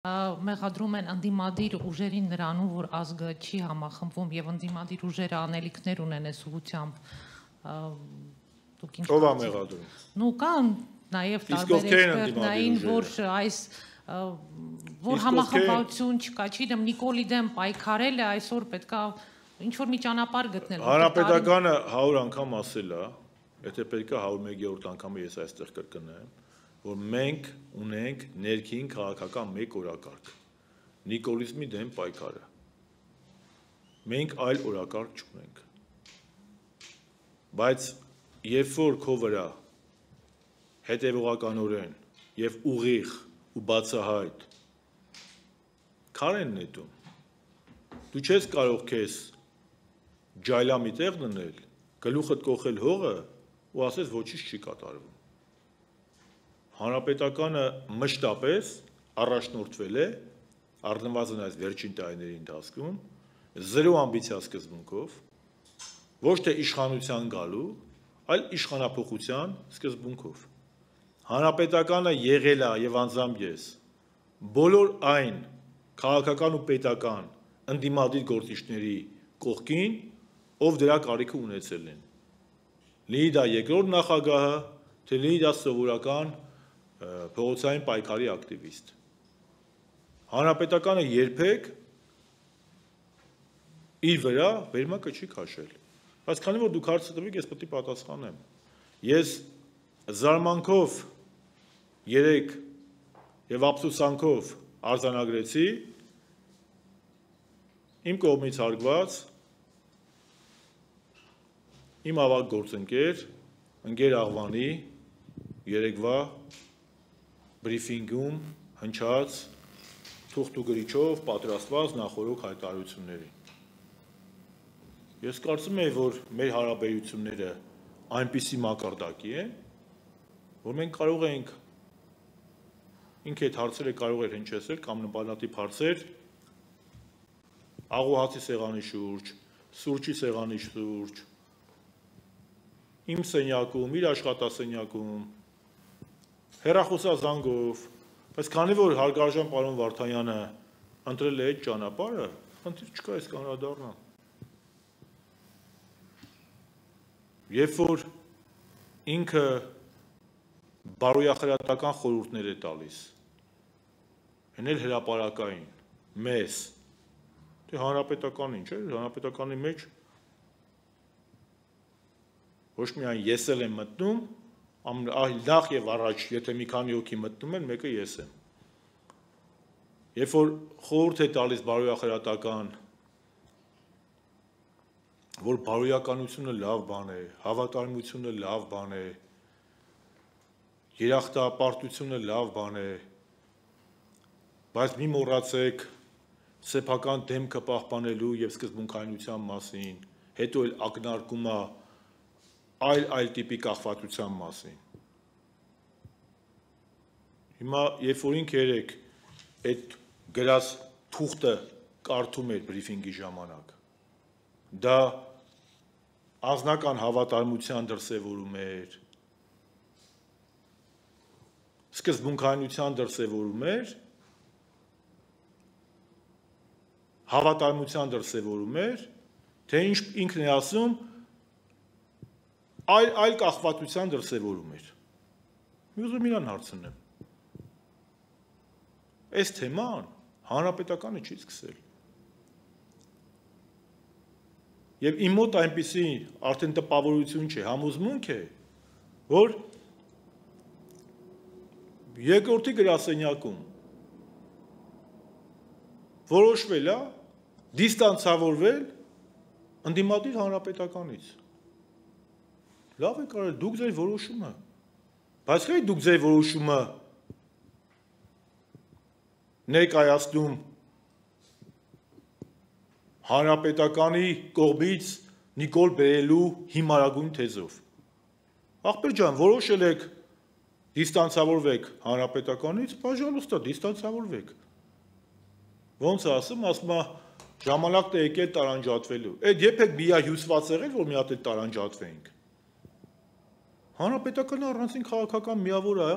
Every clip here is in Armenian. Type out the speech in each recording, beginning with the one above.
Մեղադրում են ընդդիմադիր ուժերին նրանում, որ ազգը չի համախմբվում եւ ընդդիմադիր ուժերը անելիքներ ունեն այս ուղղությամբ։ Ով է մեղադրում։ Ну կան նաեւ տարբեր էքսպերտային, որ այս որ համախմբվածություն չկա, չգիտեմ, Նիկոլի դեմ պայքարել է, այսօր պետքա ինչ որ մի ճանապարհ գտնել։ Հանրապետականը 100 անգամ ասել է, եթե պետքա 101-րդ անգամը ես այստեղ կրկնեմ, որ մենք ունենք ներքին քաղաքական մեկ օրակարգ, նիկոլիզմի դեմ պայքարը, մենք այլ օրակարգ չունենք, բայց երբ որ քո վրա հետևողականորեն և ուղիղ ու բացահայտ քար են նետում, դու չես կարող քեզ ջայլամի տեղ դնել, գլուխդ կոխել հողը ու ասես ոչինչ չի կատարվում։ Հանրապետականը մշտապես առաջնորդվել է, առնվազն այս վերջին տարիների ընթացքում, զրո ամբիցիա սկզբունքով, ոչ թե իշխանության գալու, այլ իշխանափոխության սկզբունքով։ Հանրապետականը եղել է եւ անձամբ ես բոլոր այն քաղաքական ու պետական ընդդիմադիր գործիչների կողքին, ով դրա կարիքը ունեցել են։ Լինի դա երկրորդ նախագահը, թե լինի դա սովորական փողոցային պայքարի ակտիվիստ։ Հանրապետականը երբեք իր վրա վերմակը չի քաշել։ Բայց քանի որ դուք հարցը տվիք, ես պետք է պատասխանեմ։ Ես զարմանքով երեք եւ ափսոսանքով արձանագրեցի իմ կողմից հարգված իմ ավագ գործընկեր, ընկեր Աղվանի երեկվա բրիֆինգում հնչած թուղթ ու գրիչով պատրաստված նախօրոք հայտարարություններին։ Ես կարծում եմ, որ մեր հարաբերությունները այնպիսի մակարդակի են, որ մենք կարող ենք ինքը այդ հարցերը կարող էր հնչեցնել կամ նմանատիպ հարցեր աղոհացի սեղանի շուրջ, սուրճի սեղանի շուրջ, իմ սենյակում, իր աշխատասենյակում, հեռախոսազանգով, բայց քանի որ հարգարժան պարոն Վարդանյանը ընտրել է այդ ճանապարհը, խնդիր չկա, ես կանրադառնամ։ Երբ որ ինքը բարոյախրատական խորհուրդներ է տալիս, հեն էլ հրապարակային, մեզ, թե հանրապետականին, չէ՞, հանրապետականի մեջ ոչ միայն ես էլ եմ մտնում, նախ եւ առաջ, եթե մի քանի հոգի մտնում են, մեկը ես եմ։ Երբ որ խորհուրդ է տալիս բարոյախրատական, որ բարոյականությունը լավ բան է, հավատարմությունը լավ բան է, երախտապարտությունը լավ բան է, բայց մի մոռացեք սեփական դեմքը պահպանելու եւ սկզբունքայնության մասին, հետո էլ ակնարկում է այլ տիպի կախվածության մասին։ Հիմա, երբ որ ինքը երեք այդ գրած թուղթը կարդում էր բրիֆինգի ժամանակ, դա անձնական հավատարմության դրսևորում էր, սկզբունքայնության դրսևորում էր, հավատարմության դրսևորում էր, թե ինքն է ասում, այլ կախվածության դրսևորում էր։ Մի ուզում իրան հարցնեմ։ Այս թեման հանրապետականը չի սկսել։ Եվ իմ մոտ այնպիսի արդեն տպավորություն չէ, համոզմունք է, որ երկրորդի գրասենյակում որոշվել է դիստանցավորվել ընդդիմադիր հանրապետականից։ Լավ եք արել, դուք ձեր որոշումը, բայց չէ՞ դուք ձեր որոշումը ներկայացնում հանրապետականի կողմից Նիկոլ բերելու հիմարագույն թեզով։ Ախպեր ջան, որոշել եք դիստանցավորվեք հանրապետականից, պաժալուստա, դիստանցավորվեք։ Ոնց է ասում է ժամանակն է եկել տարանջատվելու։ Այդ երբեք միահյուսված եղել, որ մի հատ էլ տարանջատվեինք։ Հանրապետականը առանցին քաղաքական միավոր է,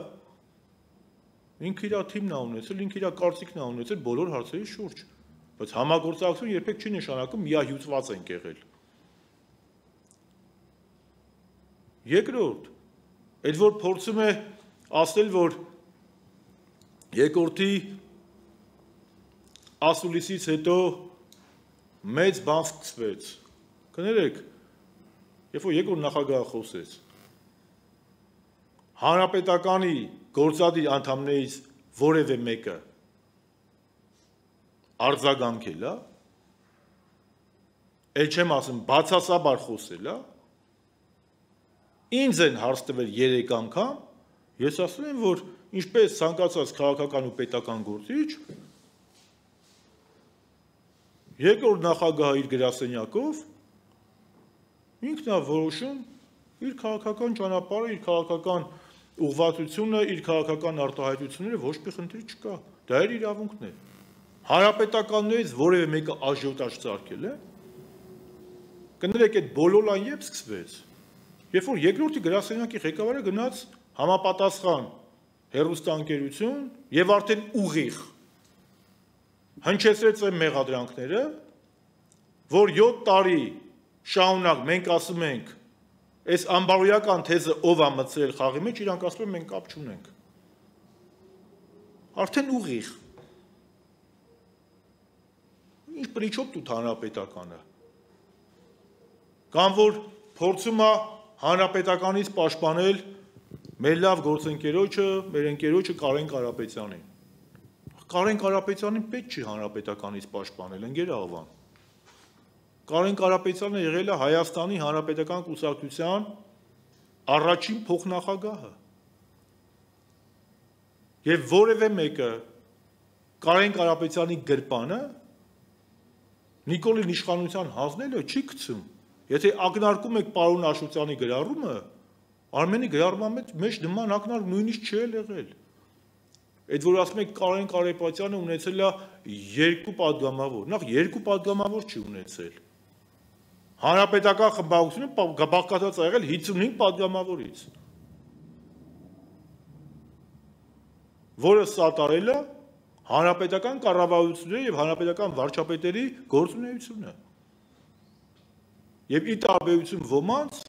ինքը իր թիմն է ունեցել, ինքը իր կարծիքն է ունեցել բոլոր հարցերի շուրջ, բայց համագործակցություն երբեք չի նշանակում միահյուսված ենք եղել։ Երկրորդ, այդ որ փորձում է ասել, որ երկրորդի ասուլիսից հետո մեծ բան սկսվեց։ Կներեք, երբ որ երկրորդ նախագահը խոսեց, հանրապետականի գործադիր անդամներից որևէ մեկը արձագանքել է, էլ չեմ ասում բացասաբար խոսել է, ինձ են հարց տվել 3 անգամ, ես ասում եմ, որ ինչպես ցանկացած քաղաքական ու պետական գործիչ, երկրորդ նախագահը իր գրասենյակով ինքն է որոշում իր քաղաքական ճանապարհը, իր քաղաքական ուղղվածությունը, իր քաղաքական արտահայտությունները, ոչ մի խնդիր չկա, դա իր իրավունքն է։ Հանրապետականներից որևէ մեկը աժիոտաժ ծարգել է, կներեք այդ բոլոլան երբ սկսվեց, երբ որ երկրորդի գրասենյակի ղեկավարը գնաց համապատասխան հեռուստաընկերություն եւ արդեն ուղիղ հնչեցրեց այն մեղադրանքները, որ 7 տարի շարունակ մենք ասում ենք, այս անբարոյական թեզը ով է մտցրել խաղի մեջ, իրանք ասում են մենք կապ չունենք։ Արդեն ուղիղ։ Ինչ պրիչոպ դու հանրապետականը։ Կամ որ փորձում է հանրապետականից պաշտպանել մեր լավ գործընկերոջը, մեր ընկերոջը Կարեն Կարապետյանին։ Կարեն Կարապետյանին պետք չի հանրապետականից պաշտպանել, ընկեր աղվան։ Կարեն Կարապետյանը եղել է Հայաստանի Հանրապետական կուսակցության առաջին փոխնախագահը։ Եվ որևէ մեկը Կարեն Կարապետյանի գրպանը Նիկոլին իշխանության հանձնելը չի գցում։ Եթե ակնարկում եք պարոն Աշոտյանի գրառումը, Արմենի գրառման մեջ նման ակնարկ նույնիսկ չի եղել։ Այդ որ ասում եք Կարեն Կարապետյանը ունեցել է 2 պատգամավոր, նախ 2 պատգամավոր չի ունեցել։ Հանրապետական խմբակցությունը բաղկացած է եղել 55 պատգամավորից, որը սատարել է հանրապետական կառավարությունների եւ հանրապետական վարչապետերի գործունեությունը։ Եվ ի տարբերություն ոմանց,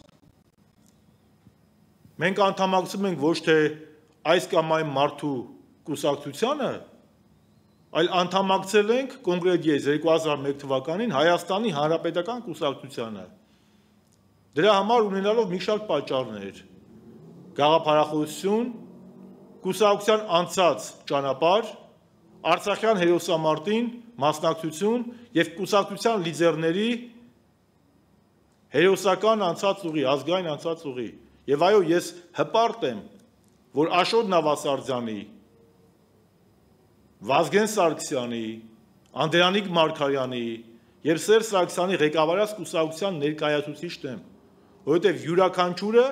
մենք անդամակցում ենք ոչ թե այս կամ այն մարդու կուսակցությանը, այլ անդամակցել ենք կոնկրետ ես 2001 թվականին Հայաստանի Հանրապետական կուսակցությանը։ Դրա համար ունենալով մի շարք պատճառներ, գաղափարախոսություն, կուսակցության անցած ճանապարհ, Արցախյան հերոսամարտին մասնակցություն եւ կուսակցության լիդերների հերոսական անցած ուղի, ազգային անցած ուղի։ Եվ այո, ես հպարտ եմ, որ Աշոտ Նավասարդյանի, Վազգեն Սարգսյանի, Անդրանիկ Մարգարյանի եւ Սերժ Սարգսյանի ղեկավարած կուսակցության ներկայացուցիչն եմ, որովհետեւ յուրաքանչյուրը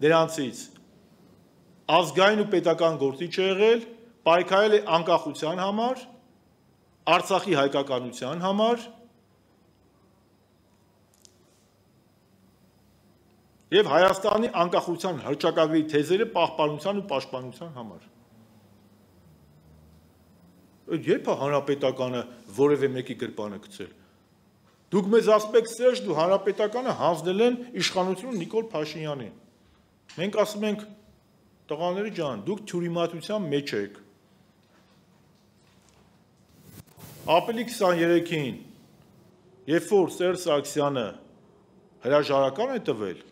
դրանցից ազգային ու պետական գործիչ է եղել, պայքարել է անկախության համար, Արցախի հայկականության համար եւ Հայաստանի անկախության հռչակագրի թեզերը պահպանության ու պաշտպանության համար։ Երբ է հանրապետականը որևէ մեկի գրպանը գցել։ Դուք մեզ ասում եք Սերժ, դու հանրապետականը հանձնել են իշխանությունը Նիկոլ Փաշինյանին։ Մենք ասում ենք տղաների ջան, դուք թյուրիմացության մեջ եք։ Ապրիլի 23-ին, երբ որ Սերժ Սարգսյանը հրաժարական է տվել,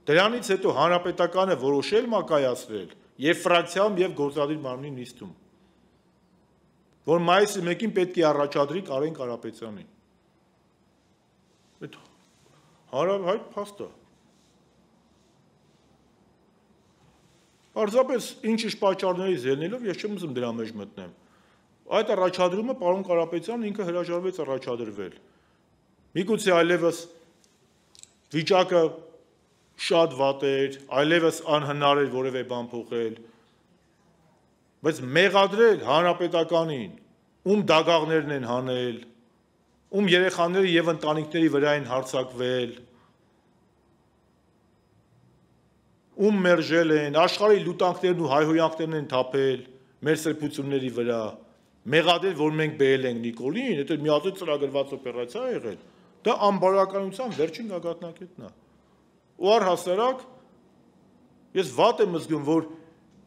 դրանից հետո հանրապետականը որոշել մակայացրել եւ ֆրակցիայում եւ գործադիր մարմնի նիստում, որ մայիսի 1-ին պետք է առաջադրի Կարեն Կարապետյանին։ Այդ հարավհայտ փաստ է։ Պարզապես ինչ-ինչ պատճառներից ելնելով ես չեմ ուզում դրա մեջ մտնեմ։ Այդ առաջադրումը պարոն Կարապետյանը ինքը հրաժարվեց առաջադրվել։ Միգուցե այլևս վիճակը շատ վատ էր, այլևս անհնար էր որևէ բան փոխել, բայց մեղադրել հանրապետականին, ում դագաղներն են հանել, ում երեխաների եւ ընտանիքների վրա են հարձակվել, ում մերժել են, աշխարհի լուտանքներն ու հայհոյանքներն են թափել մեր սրբությունների վրա, մեղադել, որ մենք բերել ենք Նիկոլին, դա միաձուլ ծրագրված օպերացիա է եղել, դա անբարոյականության վերջին գագաթնակետն է։ Ու առհասարակ ես վատ եմ զգում, որ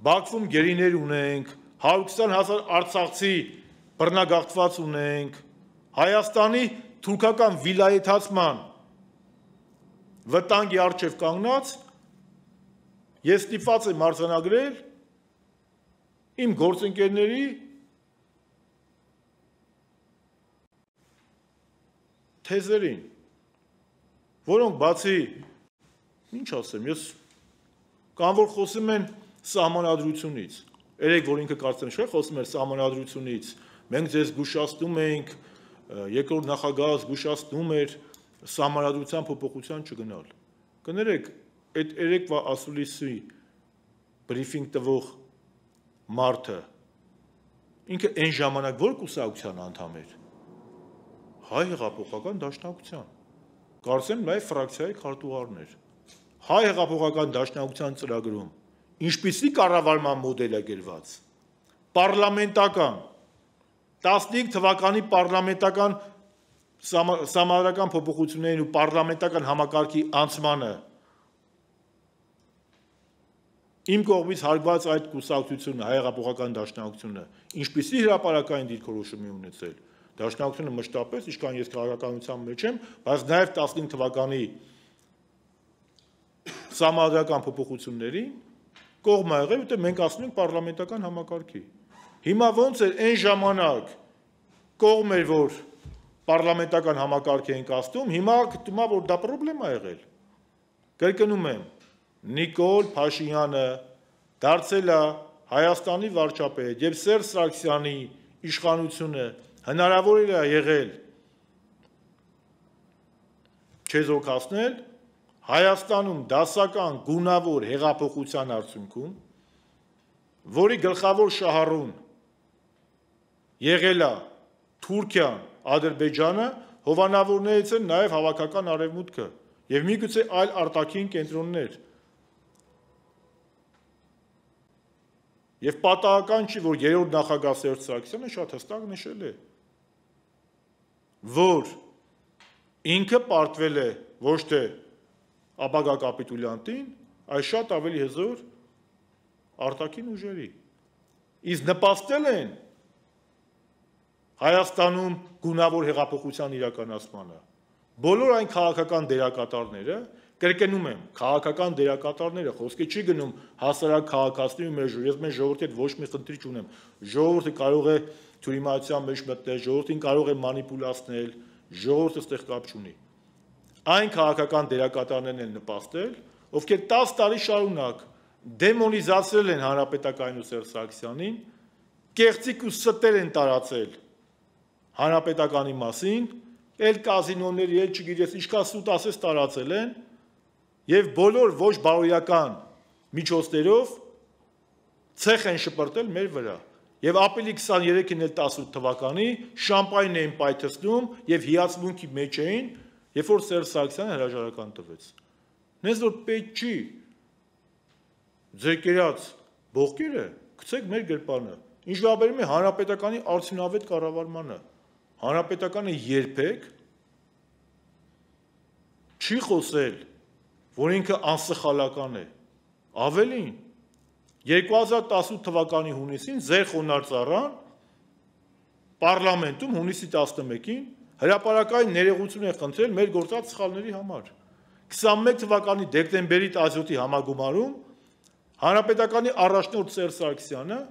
Բաքվում գերիներ ունենք, 120,000 արցախցի բռնագաղթված ունենք, Հայաստանի թուրքական վիլայեթացման վտանգի առջև կանգնած, ես ստիպված եմ արձանագրել իմ գործընկերների թեզերին, որոնք բացի, ինչ ասեմ, ես կամ որ խոսում են սահմանադրությունից, երեք որ ինքը կարծեմ չէ, խոսում էր սահմանադրությունից, մենք ձեզ զգուշացնում ենք, երկրորդ նախագահը զգուշացնում էր սահմանադրության փոփոխության չգնալ։ Կներեք, այդ երեկվա ասուլիսի բրիֆինգ տվող մարդը, ինքը այն ժամանակ որ կուսակցության անդամ էր, Հայ հեղափոխական դաշնակցության, կարծեմ նաև ֆրակցիայի քարտուղարն էր, Հայ հեղափոխական դաշնակցության ծրագրում, ինչպիսի կառավարման մոդել է գրված, պարլամենտական, 15 թվականի պարլամենտական սահմանադրական փոփոխություններին ու պարլամենտական համակարգի անցմանը իմ կողմից հարգված այդ կուսակցությունը, Հայ հեղափոխական դաշնակցությունը, ինչպիսի հրապարակային դիրքորոշում է ունեցել, դաշնակցությունը մշտապես, ինչքան ես քաղաքականության մեջ եմ, բայց նաև 15 թվականի սահմանադրական փոփոխությունների կողմ ա եղել, որտեղ մենք ասում ենք պարլամենտական համակարգի։ Հիմա ոնց էր այն ժամանակ կողմ էր, որ պարլամենտական համակարգ ենք ասում, հիմա գտնում ա, որ դա պրոբլեմ ա եղել։ Կրկնում եմ, Նիկոլ Փաշինյանը դարձել է Հայաստանի վարչապետ եւ Սերժ Սարգսյանի իշխանությունը հնարավոր է եղել չեզոքացնել Հայաստանում դասական գունավոր հեղափոխության արդյունքում, որի գլխավոր շահառուն եղել է Թուրքիան, Ադրբեջանը, հովանավորներից են նաև հավաքական արևմուտքը եւ միգուցե այլ արտաքին կենտրոններ։ Եվ պատահական չի, որ երրորդ նախագահ Սերժ Սարգսյանը շատ հստակ նշել է, որ ինքը պարտվել է ոչ թե ապագա կապիտուլյանտին, այլ շատ ավելի հզոր արտաքին ուժերի։ Իսկ նպաստել են Հայաստանում գունավոր հեղափոխության իրականացմանը։ Բոլոր այն քաղաքական դերակատարները, կրկնում եմ, քաղաքական դերակատարները, խոսքը չի գնում հասարակ քաղաքացիների մեր ժողովրդի հետ ոչ մի խնդիր չունեմ։ Ժողովուրդը կարող է թյուրիմացության մեջ մտնել, ժողովրդին կարող է մանիպուլացնել, ժողովուրդը ստեղ կապ չունի։ Այն քաղաքական դերակատարներն են նպաստել, ովքեր 10 տարի շարունակ դեմոնիզացրել են Հանրապետականին ու Սերժ Սարգսյանին, կեղծիք ու ստեր են տարածել Հանրապետականի մասին, էլ կազինոների, էլ չգիտես ինչքան սուտ ասես տարածել են, եւ բոլոր ոչ բարոյական միջոցներով ցեխ են շպրտել մեր վրա։ Եվ ապրիլի 23-ին էլ 18 թվականի շամպայն էին պայթեցնում եւ հիացմունքի մեջ էին, երբ որ Սերժ Սարգսյանը հրաժարական տվեց։ Նենց որ պետք չի ձեր կերած բողկերը գցեք մեր գրպանը։ Ինչ վերաբերում է Հանրապետականի արդյունավետ կառավարմանը, Հանրապետականը երբեք չի խոսել, որ ինքը անսխալական է։ Ավելին, 2018 թվականի հունիսին ձեր խոնարհծառան պարլամենտում հունիսի 11-ին հրապարակային ներողություն է խնդրել մեր գործած սխալների համար։ 21 թվականի դեկտեմբերի 17-ի համագումարում Հանրապետականի առաջնորդ Սերժ Սարգսյանը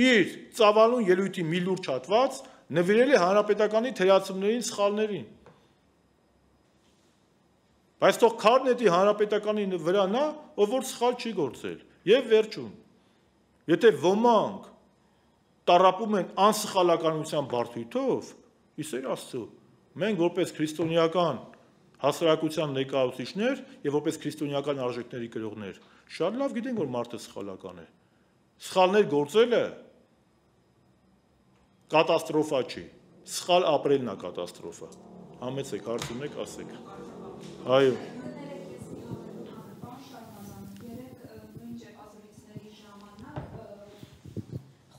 իր ծավալուն ելույթի մի լուրջ հատված նվիրել է Հանրապետականի թերացումներին, սխալներին։ Բայց թող քարն էդի Հանրապետականի վրա նա, ով որ սխալ չի գործել։ Եվ վերջում, եթե ոմանք տառապում են անսխալականության բարդույթով, իսեր Աստծո, մենք որպես քրիստոնեական հասարակության ներկայացուցիչներ եւ որպես քրիստոնեական արժեքների կրողներ, շատ լավ գիտենք, որ մարդը սխալական է։ Սխալներ գործելը կատաստրոֆա չի։ Սխալ ապրելն է կատաստրոֆա։ Համեցեք, հարց ունեք, ասեք։ Այո։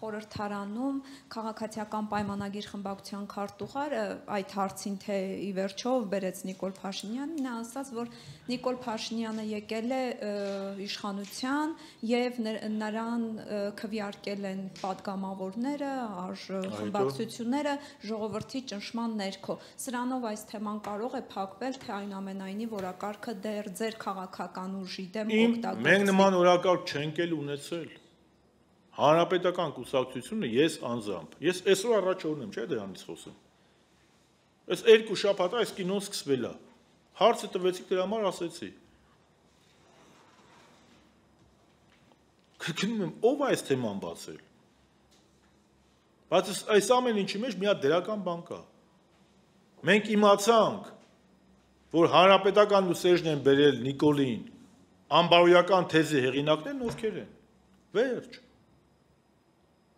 խորհրդարանում քաղաքացիական պայմանագիր խմբակցության քարտուղարը այդ հարցին թե ի վերջո բերեց Նիկոլ Փաշինյանին, նա ասաց, որ Նիկոլ Փաշինյանը եկել է իշխանության եւ նրան քվեարկել են падգամավորները, խմբակցությունները ժողովրդի ճնշման ներքո։ Սրանով այս թեման կարող է փակվել, թե այնուամենայնիվ օրակարգը դեռ ձեր քաղաքական ուժի դեմ օգտագործի։ Մենք նման օրակարգ չենք էլ ունեցել։ Հանրապետական կուսակցությունը ես անձամբ, ես այսօր առաջ օրն եմ, չէ՞ դրանից խոսում։ Այս 2 շաբաթ այս կինոն սկսվել է։ Հարցը տվեցիք դրա համար ասեցի։ Քնում եմ, ով է այս թեման բացել։ Բայց այս ամեն ինչի մեջ մի հատ դրական բան կա։ Մենք իմացանք, որ հանրապետական ու Սերժն են բերել Նիկոլին անբարոյական թեզի հեղինակներն ովքեր են։ Վերջ։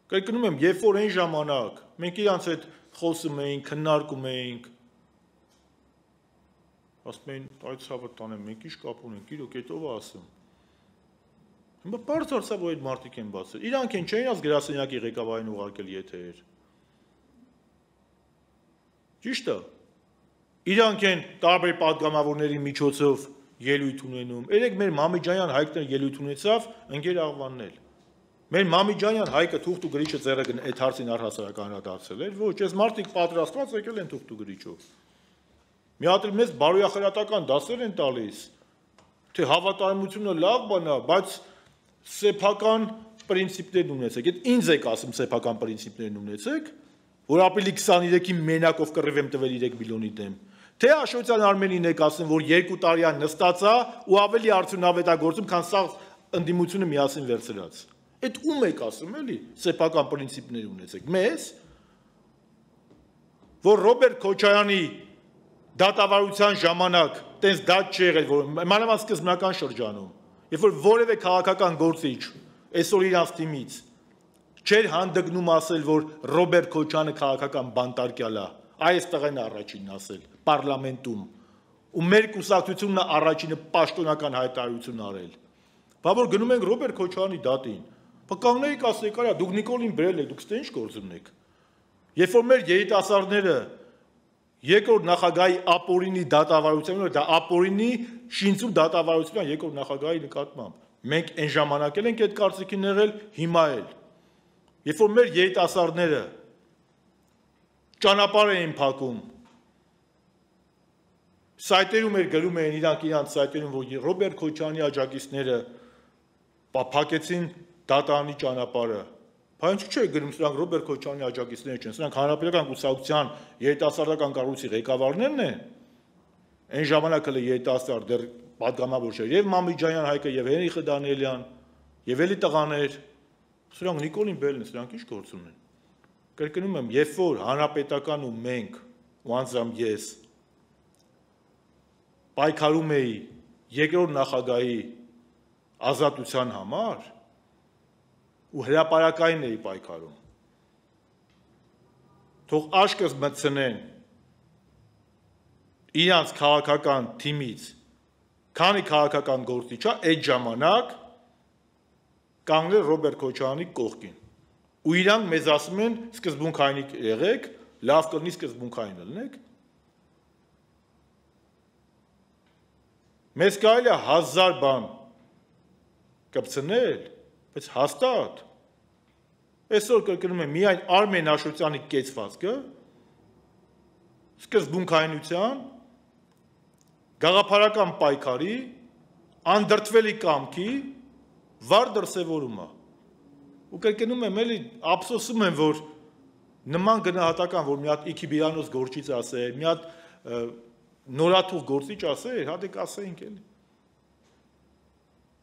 Կրկնում եմ, երբ որ այն ժամանակ մենք իրանց հետ խոսում էինք, քննարկում էինք, ասում էին, այդ ցավը տանեմ, մենք ինչ կապ ունենք, իրոք այդ ով է ասում։ Հիմա բարձ արծավ, որ այդ մարդիկ են բացել։ Իրանք են չէին աս գրասենյակի ղեկավարին ուղարկել եթեր։ Ճիշտ է։ Իրանք են տարբեր падգամավորների միջոցով ելույթ ունենում։ Երեք մեր Մամիջանյան Հայկն ելույթ ունեցավ, ընկեր աղվանն էլ։ Մեր Մամիջանյան Հայկը թուղթ ու գրիչը ձեռը այդ հարցին առհասարական հրադարձել էր, ոչ, այս մարդիկ պատրաստված եկել են թուղթ ու գրիչով։ Մի հատ էլ մեզ բարոյախրատական դասեր են տալիս, թե հավատարմությունը լավ բան է, բայց սեփական պրինցիպներ ունեցեք։ Այդ ինձ եք ասում սեփական պրինցիպներ ունեցեք, որ ապրիլի 23-ի մենակով կռիվ եմ տվել 3 միլիոնի դեմ։ Թե Աշոտյան Արմենին եք ասում, որ 2 տարի է նստած է ու ավելի արդյունավետ է գործում, քան սա ընդդիմությունը միասին վերցրած։ Այդ ում եք ասում, էլի, սեփական պրինցիպներ ունեցեք։ Մեզ, որ Ռոբերտ Քոչարյանի դատավարության ժամանակ տենց դատ չի եղել, որ մանավանդ սկզբնական շրջանում, երբ որ որևէ քաղաքական գործիչ այսօր իրանց թիմից չէր հանդգնում ասել, որ Ռոբերտ Քոչյանը քաղաքական բանտարկյալ է, այստեղ են առաջինն ասել, պարլամենտում, ու մեր կուսակցությունն առաջինը պաշտոնական հայտարարություն արել։ Բա որ գնում ենք Ռոբերտ Քոչյանի դատին, կանգնեիք ասեք, արա, դուք Նիկոլին բերել եք, դուք ստե ինչ գործ ունեք։ Երբ որ մեր երիտասարդները երկրորդ նախագահի ապօրինի դատավարությունը, դա ապօրինի շինծու դատավարությունը երկրորդ նախագահի նկատմամբ։ Մենք այն ժամանակ էլ ենք այդ կարծիքին եղել, հիմա էլ։ Երբ որ մեր երիտասարդները ճանապարհ էին փակում, սայտերում էր գրում էին իրանք սայտերում, որ Ռոբերտ Քոչյանի աջակիցները փակեցին դատարանի ճանապարհը։ Բայց ինչու՞ չէ գրում սրանք Ռոբերտ Քոչյանի աջակիցները չեն, սրանք հանրապետական կուսակցության երիտասարդական կառույցի ղեկավարներն են։ Այն ժամանակ էլ երիտասարդ դեռ падգամավոր չէր, եւ Մամիջանյան Հայկը, եւ Հենրիխ Դանիելյան, եւ էլի տղաներ։ Սրանք Նիկոլին բերել են, սրանք ինչ գործ ունեն։ Կրկնում եմ, երբ որ հանրապետական ու մենք, ու անձամբ ես պայքարում էի երկրորդ նախագահի ազատության համար, ու հրապարակային էի պայքարում, թող աշկս մտցնեն իրանց քաղաքական թիմից, քանի քաղաքական գործիչ է, այդ ժամանակ կանգնել Ռոբերտ Քոչարյանի կողքին։ Ու իրանք մեզ ասում են սկզբունքային եղեք, լավ կլինի սկզբունքային լինեք։ Մեզ կարելի է 1000 բան կպցնել, բայց հաստատ այսօր կրկնում եմ միայն Արմեն Աշոտյանի կեցվածքը սկզբունքայնության, գաղափարական պայքարի, անդրդվելի կամքի վառ դրսևորում է։ Ու կրկնում եմ, էլի ափսոսում եմ, որ նման գնահատական, որ մի հատ Իքիբիրանոս գործիչ ասեր, մի հատ նորաթուղ գործիչ ասեր, հատեք ասեինք էլի։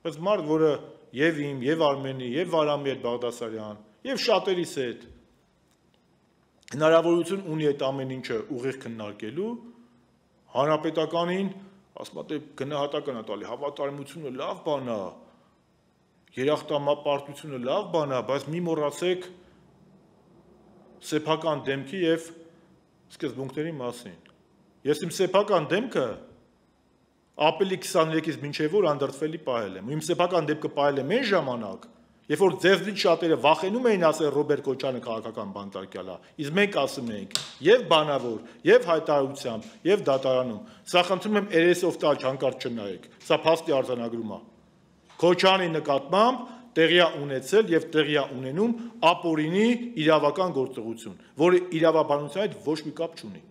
Բայց մարդ, որը եւ իմ, եւ Արմենի, եւ Վարամի հետ Բաղդասարյան, եւ շատերիս հետ հնարավորություն ունի այդ ամեն ինչը ուղիղ քննարկելու, հանրապետականին, ասում եմ, գնահատական է տալի, հավատարմությունը լավ բան է, երախտամապարտությունը լավ բան է, բայց մի մոռացեք սեփական դեմքի եւ սկզբունքների մասին։ Ես իմ սեփական դեմքը ապրիլի 23-ից մինչև որ անդրդվելի պահել եմ։ Իմ սեփական դեմքը պահել եմ այն ժամանակ, Երբ որ ձեզնից շատերը վախենում էին ասել Ռոբերտ Քոչարյանը քաղաքական բանտարկյալ է, իսկ մենք ասում էինք եւ բանավոր, եւ հայտարարությամբ, եւ դատարանում, սա խնդրում եմ երեսով տալ հանկարծ չնայեք, սա փաստի արձանագրում է։ Քոչարյանի նկատմամբ տեղի է ունեցել եւ տեղի է ունենում ապօրինի իրավական գործողություն, որը իրավաբանության հետ ոչ մի կապ չունի։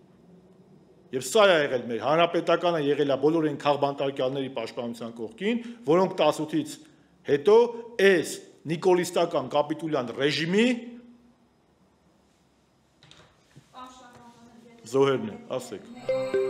Եվ սա է եղել մեր հանրապետականը եղել է բոլոր այն քաղբանտարկյալների պաշտպանության կողքին, որոնք 18-ից հետո այս նիկոլիստական կապիտուլյան ռեժիմի զոհերն են, ասեք։